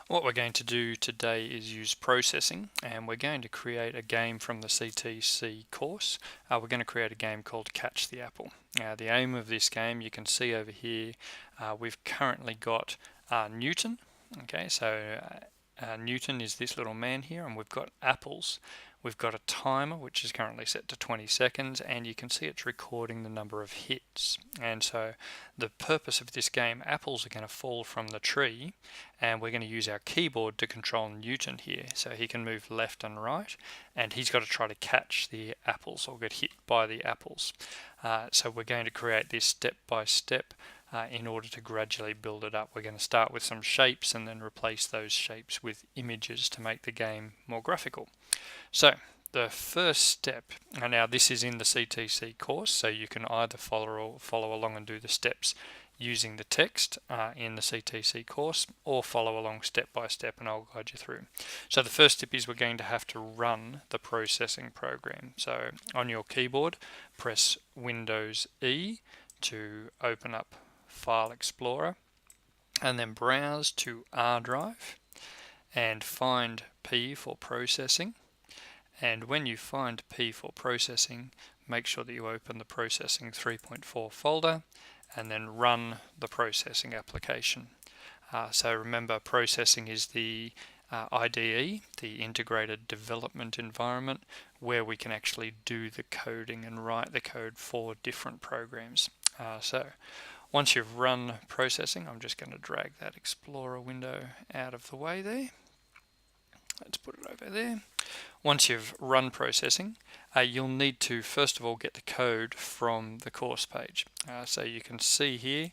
What we're going to do today is use processing, and we're going to create a game from the CTC course. We're going to create a game called Catch the Apple. The aim of this game, you can see over here, we've currently got Newton. Okay, so Newton is this little man here, and we've got apples. We've got a timer which is currently set to 20 seconds, and you can see it's recording the number of hits. And so the purpose of this game, apples are going to fall from the tree, and we're going to use our keyboard to control Newton here. So he can move left and right, and he's got to try to catch the apples or get hit by the apples. So we're going to create this step by step in order to gradually build it up. We're going to start with some shapes and then replace those shapes with images to make the game more graphical. So the first step, and now this is in the CTC course, so you can either follow along and do the steps using the text in the CTC course, or follow along step by step and I'll guide you through. So the first step is we're going to have to run the processing program. So on your keyboard, press Windows E to open up File Explorer, and then browse to R drive and find P for processing. And when you find P for processing, make sure that you open the processing 3.4 folder and then run the processing application. So remember, processing is the IDE, the Integrated Development Environment, where we can actually do the coding and write the code for different programs. So once you've run processing, I'm just going to drag that Explorer window out of the way there. Let's put it over there. Once you've run processing, you'll need to first of all get the code from the course page. So you can see here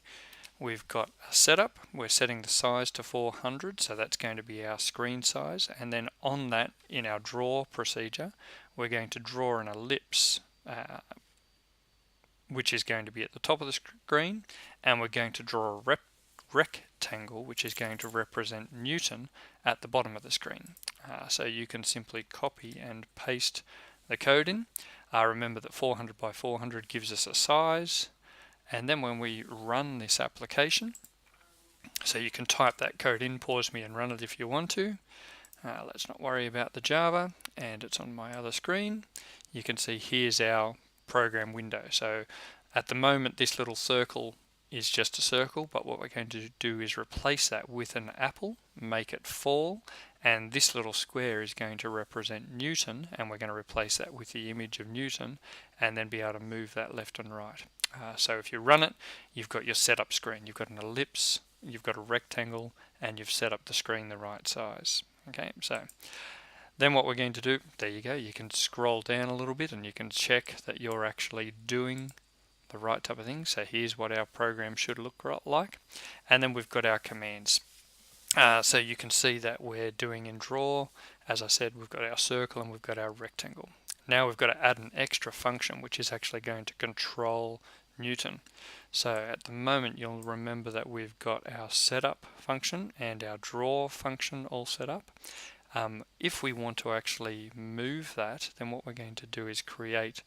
we've got a setup. We're setting the size to 400, so that's going to be our screen size, and then on that, in our draw procedure, we're going to draw an ellipse which is going to be at the top of the screen, and we're going to draw a rectangle which is going to represent Newton at the bottom of the screen. So you can simply copy and paste the code in. Remember that 400 by 400 gives us a size, and then when we run this application, so you can type that code in, pause me and run it if you want to. Let's not worry about the Java, and it's on my other screen. You can see here's our program window. So at the moment this little circle is just a circle, but what we're going to do is replace that with an apple, make it fall, and this little square is going to represent Newton, and we're going to replace that with the image of Newton and then be able to move that left and right. So if you run it, you've got your setup screen. You've got an ellipse, you've got a rectangle, and you've set up the screen the right size. Okay, so then what we're going to do, there you go, you can scroll down a little bit and you can check that you're actually doing the right type of thing. So here's what our program should look like, and then we've got our commands. So you can see that we're doing in draw, as I said, we've got our circle and we've got our rectangle. Now we've got to add an extra function which is actually going to control Newton. So at the moment you'll remember that we've got our setup function and our draw function all set up. If we want to actually move that, then what we're going to do is create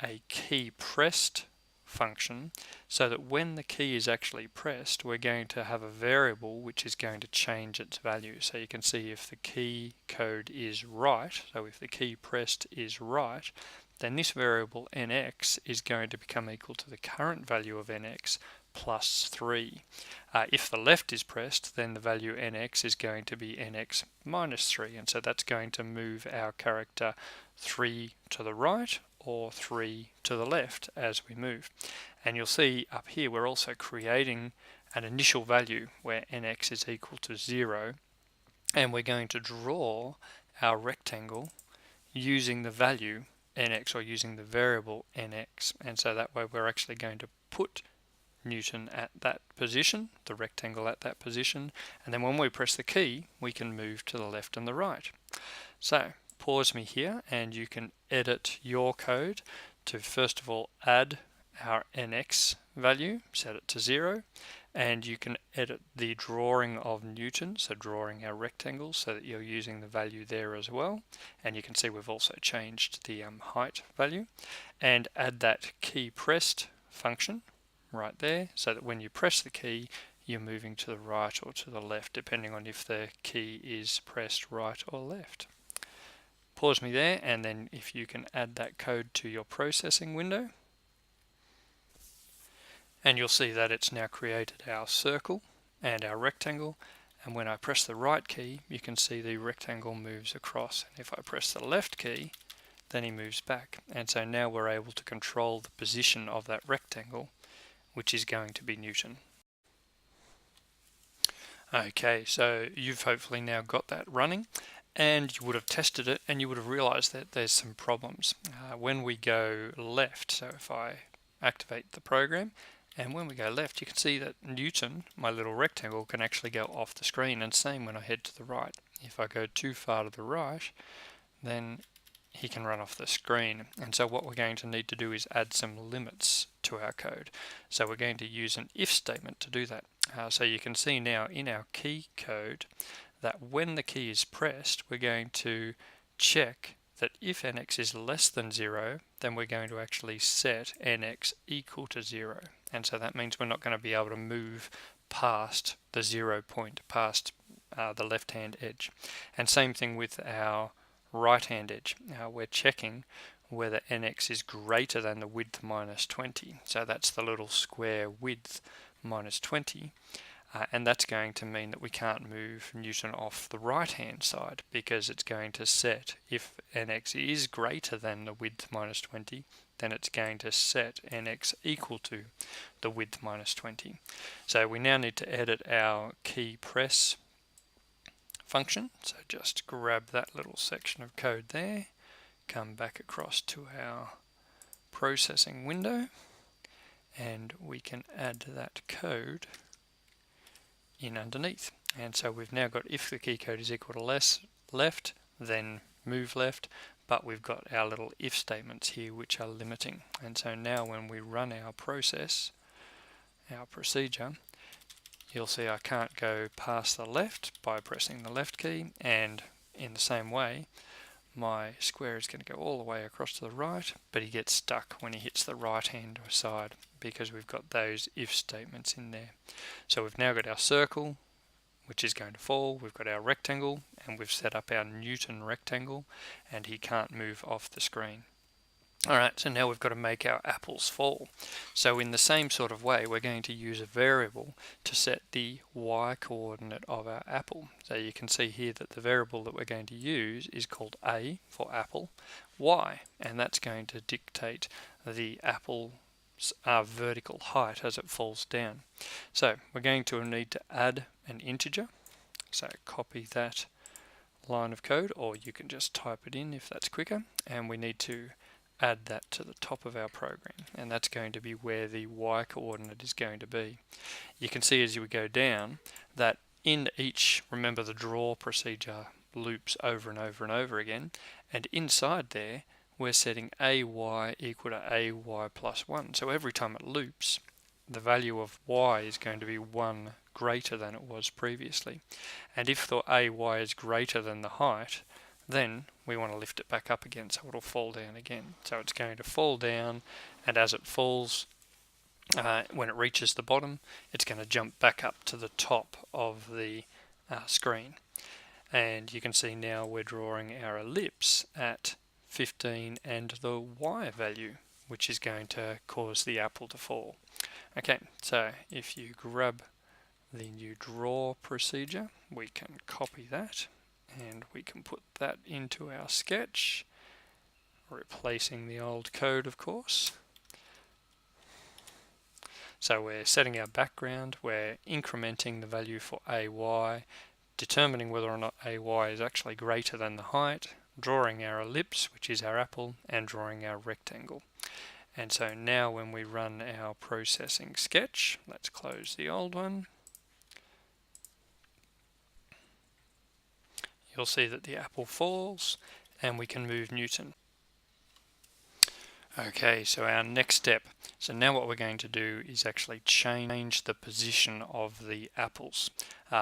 a key pressed function, so that when the key is actually pressed, we're going to have a variable which is going to change its value. So you can see if the key code is right, so if the key pressed is right, then this variable nx is going to become equal to the current value of nx plus 3. If the left is pressed, then the value nx is going to be nx minus 3, and so that's going to move our character 3 to the right or 3 to the left as we move. And you'll see up here we're also creating an initial value where nx is equal to 0, and we're going to draw our rectangle using the value nx, or using the variable nx, and so that way we're actually going to put Newton at that position, the rectangle at that position, and then when we press the key we can move to the left and the right. So pause me here and you can edit your code to first of all add our nx value, set it to 0, and you can edit the drawing of Newton, so drawing our rectangle so that you're using the value there as well, and you can see we've also changed the height value, and add that key pressed function right there, so that when you press the key you're moving to the right or to the left, depending on if the key is pressed right or left. Pause me there, and then if you can add that code to your processing window, and you'll see that it's now created our circle and our rectangle, and when I press the right key you can see the rectangle moves across, and if I press the left key then he moves back, and so now we're able to control the position of that rectangle, which is going to be Newton. Okay, so you've hopefully now got that running, and you would have tested it and you would have realized that there's some problems. When we go left, so if I activate the program, and when we go left you can see that Newton, my little rectangle, can actually go off the screen, and same when I head to the right. If I go too far to the right then he can run off the screen, and so what we're going to need to do is add some limits to our code. So we're going to use an if statement to do that. So you can see now in our key code that when the key is pressed we're going to check that if nx is less than 0 then we're going to actually set nx equal to 0, and so that means we're not going to be able to move past the 0 point, past the left hand edge. And same thing with our right hand edge. We're checking whether nx is greater than the width minus 20, so that's the little square width minus 20, and that's going to mean that we can't move Newton off the right hand side, because it's going to set, if nx is greater than the width minus 20 then it's going to set nx equal to the width minus 20. So we now need to edit our key press function, so just grab that little section of code there, come back across to our processing window, and we can add that code in underneath. And so we've now got if the key code is equal to left then move left, but we've got our little if statements here which are limiting. And so now when we run our process, our procedure, you'll see I can't go past the left by pressing the left key, and in the same way my square is going to go all the way across to the right, but he gets stuck when he hits the right hand side because we've got those if statements in there. So we've now got our circle, which is going to fall, we've got our rectangle, and we've set up our Newton rectangle, and he can't move off the screen. Alright, so now we've got to make our apples fall. So in the same sort of way we're going to use a variable to set the y coordinate of our apple. So you can see here that the variable that we're going to use is called a for apple, y, and that's going to dictate the apple's vertical height as it falls down. So we're going to need to add an integer, so copy that line of code, or you can just type it in if that's quicker, and we need to add that to the top of our program, and that's going to be where the y coordinate is going to be. You can see as we go down that in each, remember the draw procedure loops over and over and over again, and inside there we're setting ay equal to ay plus 1. So every time it loops, the value of y is going to be 1 greater than it was previously. And if the ay is greater than the height, then we want to lift it back up again, so it'll fall down again. So it's going to fall down, and as it falls, when it reaches the bottom, it's going to jump back up to the top of the screen. And you can see now we're drawing our ellipse at 15 and the y value, which is going to cause the apple to fall. Okay, so if you grab the new draw procedure, we can copy that, and we can put that into our sketch, replacing the old code, of course. So we're setting our background, we're incrementing the value for ay, determining whether or not ay is actually greater than the height, drawing our ellipse, which is our apple, and drawing our rectangle. And so now when we run our processing sketch, let's close the old one, you'll see that the apple falls and we can move Newton. Okay, so our next step. So now what we're going to do is actually change the position of the apples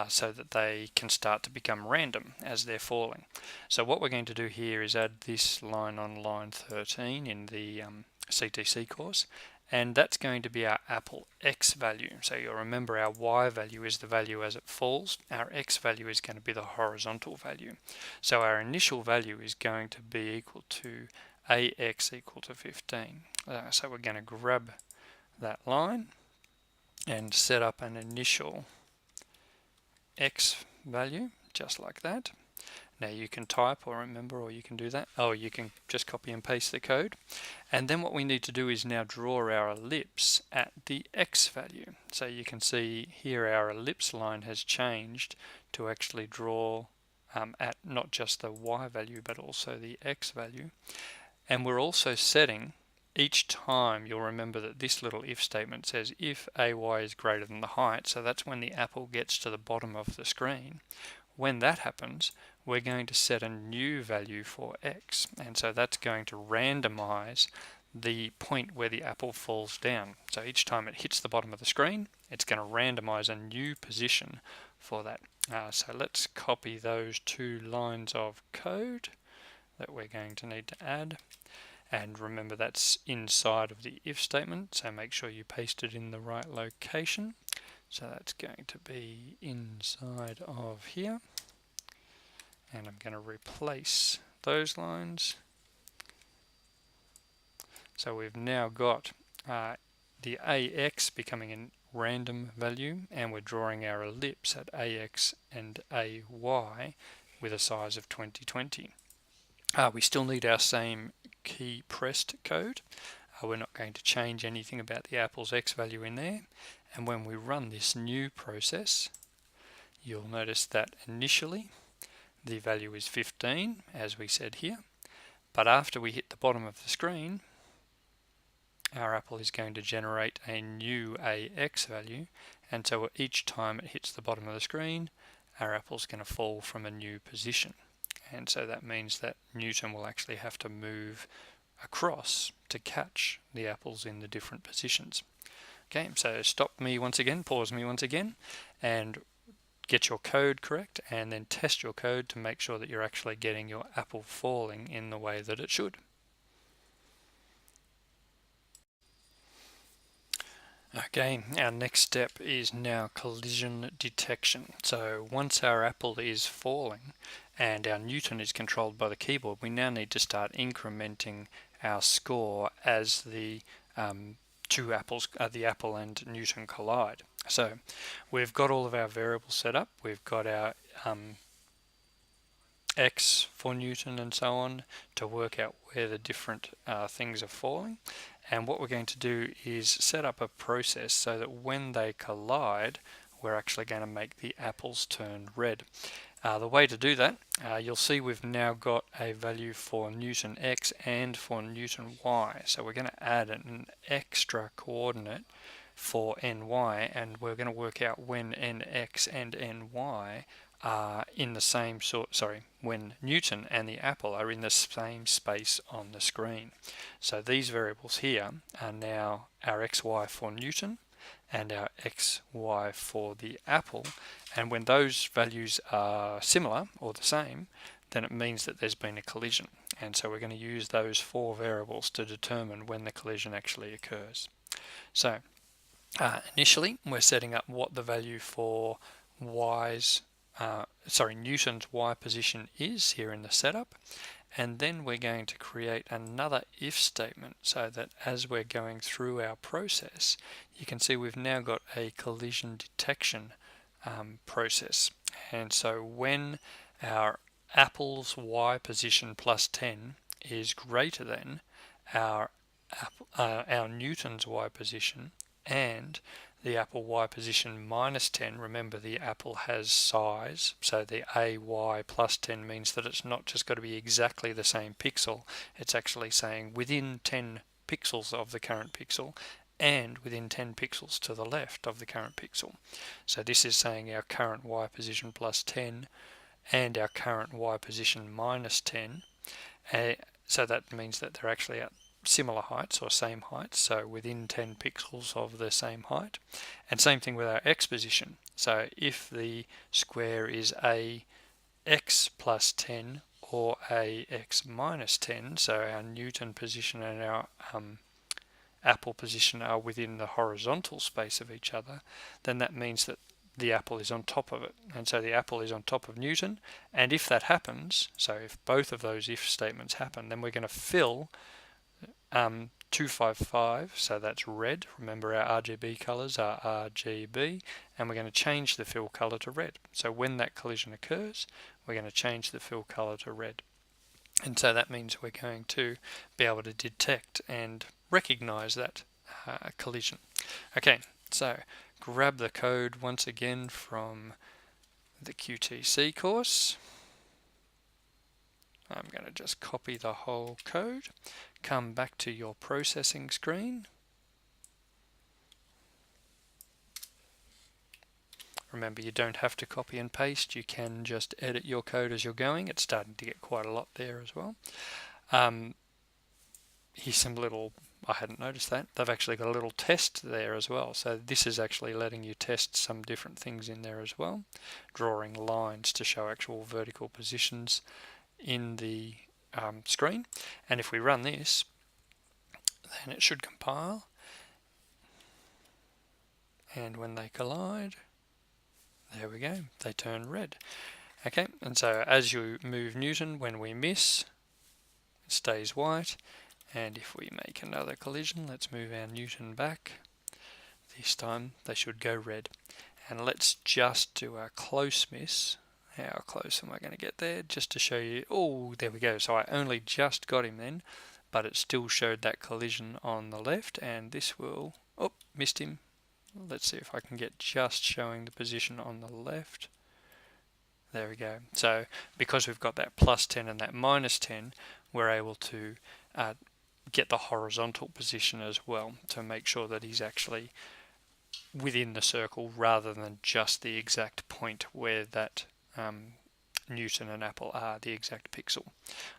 so that they can start to become random as they're falling. So what we're going to do here is add this line on line 13 in the CTC course, and that's going to be our apple X value. So you'll remember our Y value is the value as it falls. Our X value is going to be the horizontal value. So our initial value is going to be equal to AX equal to 15. So we're going to grab that line and set up an initial X value just like that. Now you can type or remember, or you can do that, or you can just copy and paste the code. And then what we need to do is now draw our ellipse at the X value. So you can see here our ellipse line has changed to actually draw at not just the Y value but also the X value. And we're also setting each time, you'll remember that this little if statement says if AY is greater than the height, so that's when the apple gets to the bottom of the screen. When that happens, we're going to set a new value for X, and so that's going to randomize the point where the apple falls down. So each time it hits the bottom of the screen, it's going to randomize a new position for that. So let's copy those two lines of code that we're going to need to add. And remember that's inside of the if statement, so make sure you paste it in the right location. So that's going to be inside of here. And I'm going to replace those lines. So we've now got the AX becoming a random value, and we're drawing our ellipse at AX and AY with a size of 2020. We still need our same key pressed code. We're not going to change anything about the apple's X value in there. And when we run this new process, you'll notice that initially the value is 15, as we said here. But after we hit the bottom of the screen, our apple is going to generate a new AX value. And so each time it hits the bottom of the screen, our apple is going to fall from a new position. And so that means that Newton will actually have to move across to catch the apples in the different positions. Okay, so stop me once again, pause me once again, and get your code correct, and then test your code to make sure that you're actually getting your apple falling in the way that it should. Okay, our next step is now collision detection. So once our apple is falling and our Newton is controlled by the keyboard, we now need to start incrementing our score as the two apples, the apple and Newton collide. So we've got all of our variables set up. We've got our X for Newton and so on to work out where the different things are falling. And what we're going to do is set up a process so that when they collide, we're actually going to make the apples turn red. The way to do that, you'll see we've now got a value for Newton X and for Newton Y. So we're going to add an extra coordinate for NY, and we're going to work out when NX and NY are in the same when Newton and the apple are in the same space on the screen. So these variables here are now our XY for Newton and our XY for the apple, and when those values are similar or the same, then it means that there's been a collision, and so we're going to use those four variables to determine when the collision actually occurs. So initially we're setting up what the value for Newton's Y position is here in the setup, and then we're going to create another if statement so that as we're going through our process, you can see we've now got a collision detection process. And so when our apple's Y position plus 10 is greater than our Newton's Y position and the apple Y position minus 10, remember the apple has size, so the AY plus 10 means that it's not just got to be exactly the same pixel, it's actually saying within 10 pixels of the current pixel and within 10 pixels to the left of the current pixel. So this is saying our current Y position plus 10 and our current Y position minus 10. So that means that they're actually at similar heights or same heights, so within 10 pixels of the same height. And same thing with our X position. So if the square is AX plus 10 or AX minus 10, so our Newton position and our apple position are within the horizontal space of each other, then that means that the apple is on top of it, and so the apple is on top of Newton. And if that happens, so if both of those if statements happen, then we're going to fill 255, so that's red. Remember, our RGB colors are RGB, and we're going to change the fill color to red. So when that collision occurs, we're going to change the fill color to red. And so that means we're going to be able to detect and recognize that collision. Okay, so grab the code once again from the QTC course. I'm going to just copy the whole code, come back to your processing screen. Remember, you don't have to copy and paste, you can just edit your code as you're going. It's starting to get quite a lot there as well. Here's some little, I hadn't noticed that, they've actually got a little test there as well. So this is actually letting you test some different things in there as well, drawing lines to show actual vertical positions in the screen. And if we run this, then it should compile, and when they collide, there we go, they turn red. Okay, and so as you move Newton, when we miss, it stays white, and if we make another collision, let's move our Newton back, this time they should go red. And let's just do a close miss. How close am I going to get there? Just to show you, oh, there we go. So I only just got him then, but it still showed that collision on the left, and this will, oh, missed him. Let's see if I can get just showing the position on the left. There we go. So because we've got that plus 10 and that minus 10, we're able to get the horizontal position as well to make sure that he's actually within the circle rather than just the exact point where that Newton and apple are, the exact pixel.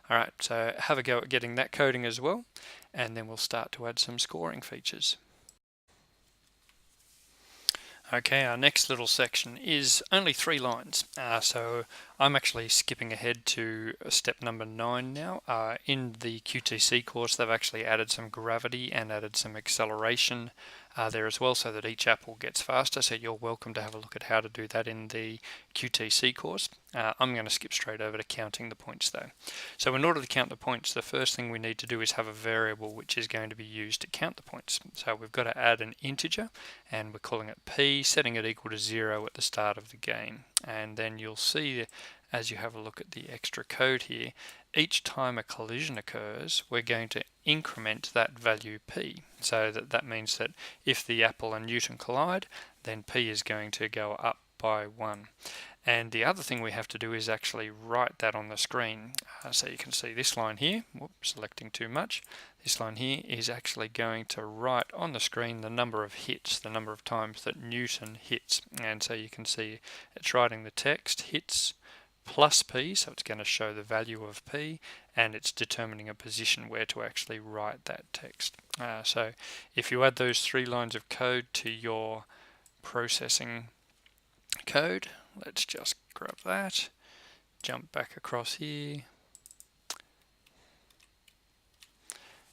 Alright, so have a go at getting that coding as well, and then we'll start to add some scoring features. Okay, our next little section is only 3 lines, so I'm actually skipping ahead to step number 9 now. In the QTC course, they've actually added some gravity and added some acceleration there as well, so that each apple gets faster. So you're welcome to have a look at how to do that in the QTC course. I'm going to skip straight over to counting the points though. So in order to count the points, the first thing we need to do is have a variable which is going to be used to count the points. So we've got to add an integer, and we're calling it p, setting it equal to 0 at the start of the game. And then you'll see, as you have a look at the extra code here, each time a collision occurs, we're going to increment that value p. So that means that if the apple and Newton collide, then p is going to go up by 1. And the other thing we have to do is actually write that on the screen. So you can see this line here, whoops, selecting too much. This line here is actually going to write on the screen the number of hits, the number of times that Newton hits. And so you can see it's writing the text hits plus p, so it's going to show the value of p, and it's determining a position where to actually write that text. So if you add those 3 lines of code to your processing code, let's just grab that, jump back across here,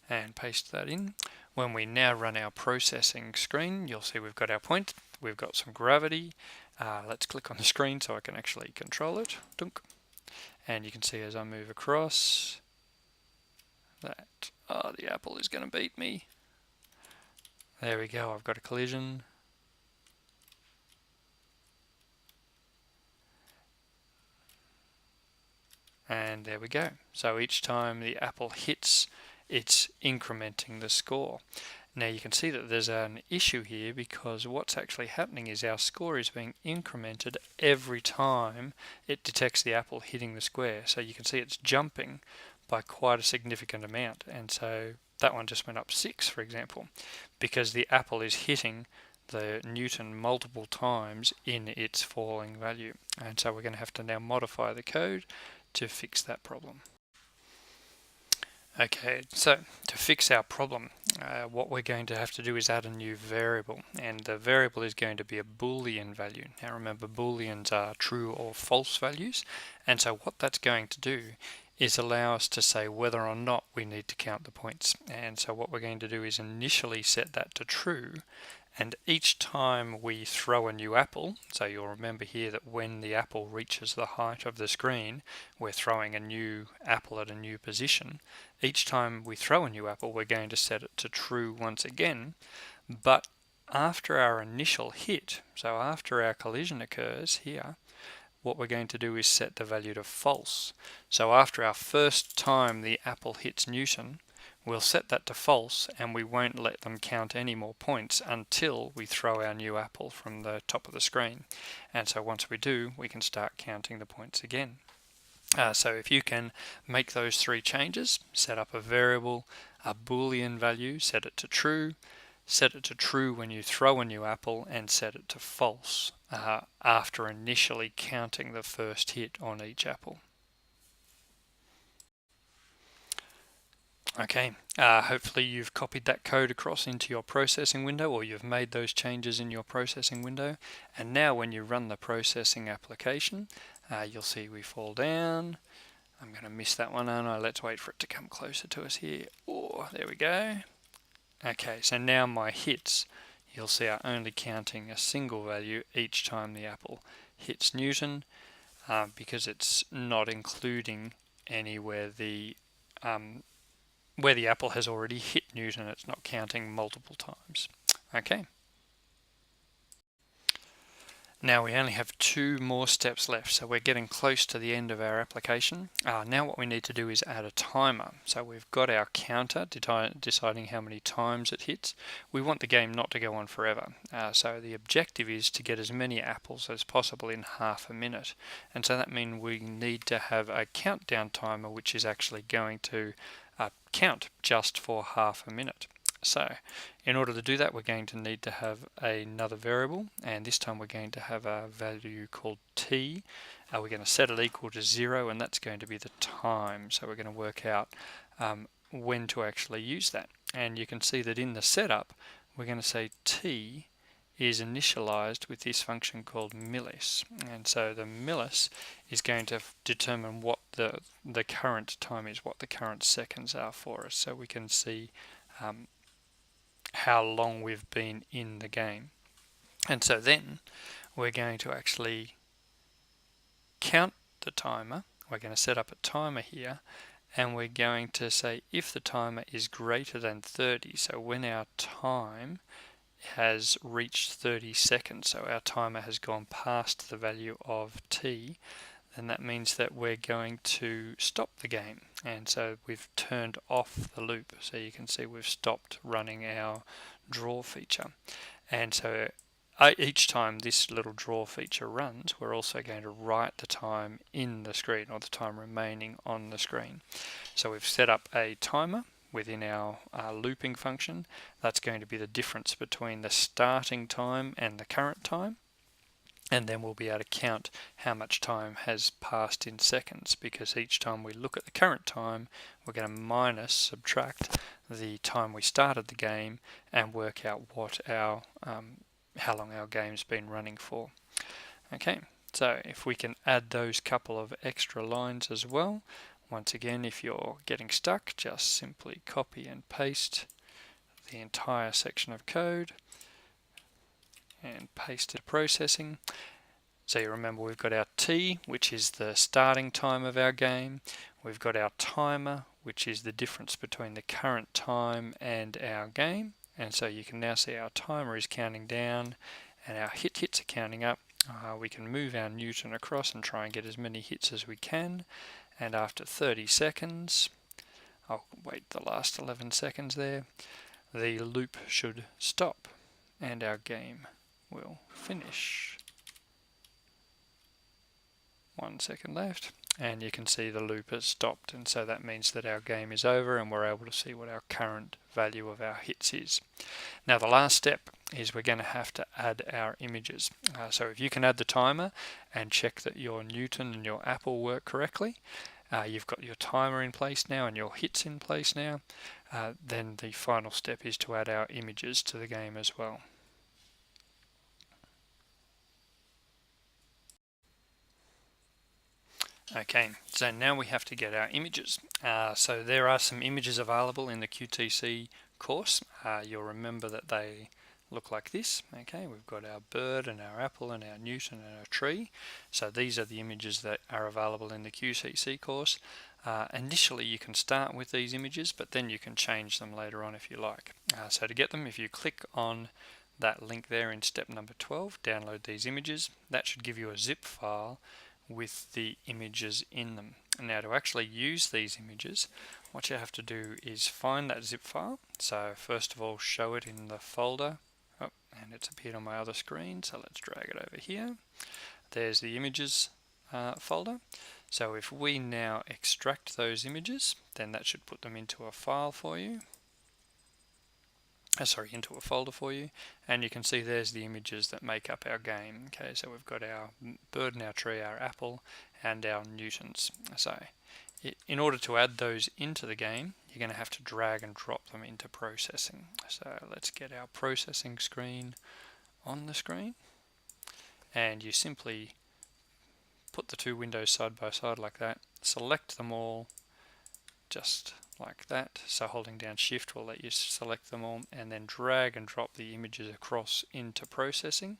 and paste that in. When we now run our processing screen, you'll see we've got our point, we've got some gravity. Let's click on the screen so I can actually control it. Dunk. And you can see as I move across that, the apple is going to beat me. There we go, I've got a collision. And there we go. So each time the apple hits, it's incrementing the score. Now you can see that there's an issue here, because what's actually happening is our score is being incremented every time it detects the apple hitting the square. So you can see it's jumping by quite a significant amount, and so that one just went up 6, for example, because the apple is hitting the Newton multiple times in its falling value. And so we're going to have to now modify the code to fix that problem. Okay, so to fix our problem, what we're going to have to do is add a new variable, and the variable is going to be a Boolean value. Now remember, Booleans are true or false values, and so what that's going to do is allow us to say whether or not we need to count the points. And so what we're going to do is initially set that to true, and each time we throw a new apple, so you'll remember here that when the apple reaches the height of the screen, we're throwing a new apple at a new position. Each time we throw a new apple, we're going to set it to true once again, but after our initial hit, so after our collision occurs here, what we're going to do is set the value to false. So after our first time the apple hits Newton, we'll set that to false, and we won't let them count any more points until we throw our new apple from the top of the screen. And so once we do, we can start counting the points again. So if you can make those three changes, set up a variable, a Boolean value, set it to true when you throw a new apple, and set it to false after initially counting the first hit on each apple. Okay, hopefully you've copied that code across into your processing window, or you've made those changes in your processing window, and now when you run the processing application, you'll see we fall down. I'm going to miss that one, aren't I? Let's wait for it to come closer to us here. Oh, there we go. Okay, so now my hits, you'll see, are only counting a single value each time the apple hits Newton, because it's not including anywhere where the apple has already hit Newton. It's not counting multiple times. Okay. Now we only have two more steps left, so we're getting close to the end of our application. Now what we need to do is add a timer. So we've got our counter deciding how many times it hits. We want the game not to go on forever. So the objective is to get as many apples as possible in half a minute. And so that means we need to have a countdown timer which is actually going to count just for half a minute. So in order to do that, we're going to need to have another variable, and this time we're going to have a value called t. We're going to set it equal to 0, and that's going to be the time. So we're going to work out when to actually use that. And you can see that in the setup, we're going to say t is initialized with this function called millis. And so the millis is going to determine what the current time is, what the current seconds are for us. So we can see how long we've been in the game. And so then we're going to actually count the timer. We're going to set up a timer here, and we're going to say if the timer is greater than 30, so when our time has reached 30 seconds, so our timer has gone past the value of t, then that means that we're going to stop the game. And so we've turned off the loop. So you can see we've stopped running our draw feature. And so each time this little draw feature runs, we're also going to write the time in the screen, or the time remaining on the screen. So we've set up a timer within our looping function. That's going to be the difference between the starting time and the current time. And then we'll be able to count how much time has passed in seconds, because each time we look at the current time, we're going to subtract the time we started the game and work out what our how long our game's been running for. Okay, so if we can add those couple of extra lines as well. Once again, if you're getting stuck, just simply copy and paste the entire section of code and paste it to processing. So you remember we've got our t, which is the starting time of our game. We've got our timer, which is the difference between the current time and our game. And so you can now see our timer is counting down and our hits are counting up. We can move our Newton across and try and get as many hits as we can. And after 30 seconds, I'll wait the last 11 seconds there, the loop should stop and our game will finish. 1 second left, and you can see the loop has stopped, and so that means that our game is over and we're able to see what our current value of our hits is. Now the last step is we're going to have to add our images. So if you can add the timer and check that your Newton and your apple work correctly, you've got your timer in place now and your hits in place now, then the final step is to add our images to the game as well. Okay, so now we have to get our images. So there are some images available in the QTC course. You'll remember that they look like this. Okay, we've got our bird and our apple and our Newton and our tree. So these are the images that are available in the QCC course. Initially you can start with these images, but then you can change them later on if you like. So to get them, if you click on that link there in step number 12, download these images. That should give you a zip file with the images in them. Now to actually use these images, what you have to do is find that zip file. So first of all, show it in the folder. Oh, and it's appeared on my other screen, so let's drag it over here. There's the images folder. So if we now extract those images, then that should put them into a file for you. Into a folder for you, and you can see there's the images that make up our game. Okay, so we've got our bird and our tree, our apple, and our Newtons. So in order to add those into the game, you're going to have to drag and drop them into processing. So let's get our processing screen on the screen, and you simply put the two windows side by side like that, select them all just like that. So holding down shift will let you select them all, and then drag and drop the images across into processing.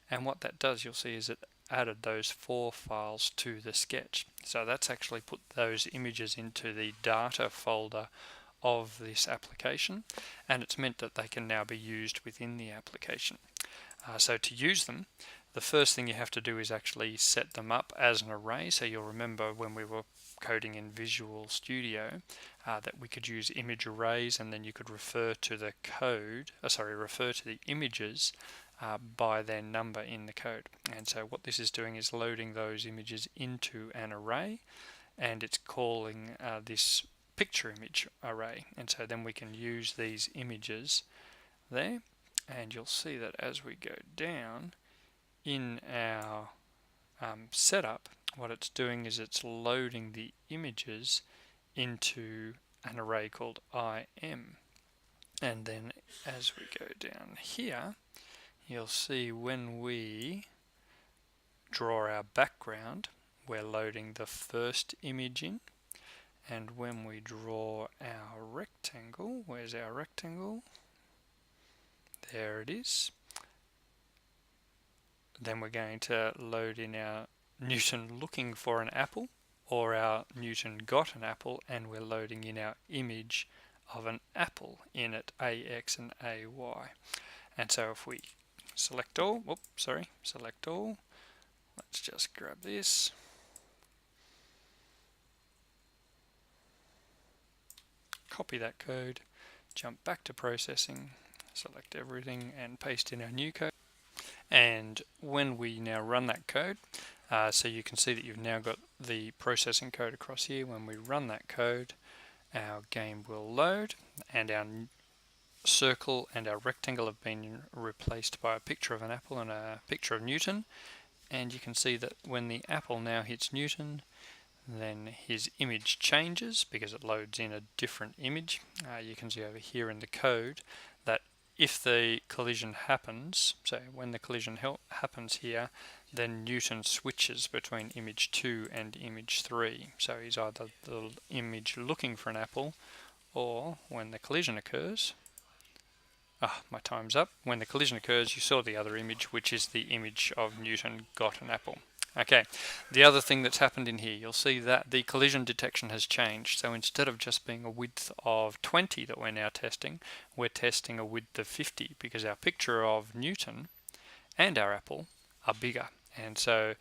And what that does, you'll see, is it added those 4 files to the sketch. So that's actually put those images into the data folder of this application, and it's meant that they can now be used within the application. So to use them, the first thing you have to do is actually set them up as an array. So you'll remember when we were coding in Visual Studio that we could use image arrays, and then you could refer to the code, refer to the images by their number in the code. And so what this is doing is loading those images into an array, and it's calling this picture image array. And so then we can use these images there, and you'll see that as we go down in our setup, what it's doing is it's loading the images into an array called IM. And then as we go down here, you'll see when we draw our background, we're loading the first image in, and when we draw our rectangle, where's our rectangle? There it is. Then we're going to load in our Newton looking for an apple, or our Newton got an apple, and we're loading in our image of an apple in it, AX and AY. And so if we select all, select all, let's just grab this, copy that code, jump back to processing, select everything and paste in our new code. And when we now run that code, so you can see that you've now got the processing code across here. When we run that code, our game will load, and our circle and our rectangle have been replaced by a picture of an apple and a picture of Newton. And you can see that when the apple now hits Newton, then his image changes because it loads in a different image. You can see over here in the code that if the collision happens, so when the collision happens here, then Newton switches between image 2 and image 3. So he's either the image looking for an apple, or when the collision occurs, my time's up. When the collision occurs, you saw the other image, which is the image of Newton got an apple. Okay, the other thing that's happened in here, you'll see that the collision detection has changed. So instead of just being a width of 20 that we're now testing, we're testing a width of 50 because our picture of Newton and our apple are bigger. And so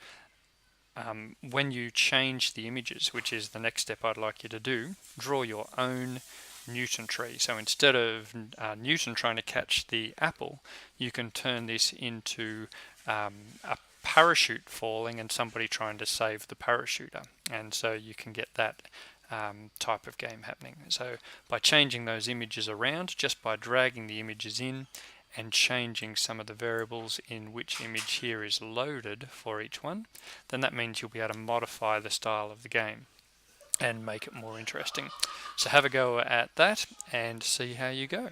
when you change the images, which is the next step I'd like you to do, draw your own Newton tree. So instead of Newton trying to catch the apple, you can turn this into a parachute falling and somebody trying to save the parachuter, and so you can get that type of game happening. So by changing those images around, just by dragging the images in and changing some of the variables in which image here is loaded for each one, then that means you'll be able to modify the style of the game and make it more interesting. So have a go at that and see how you go.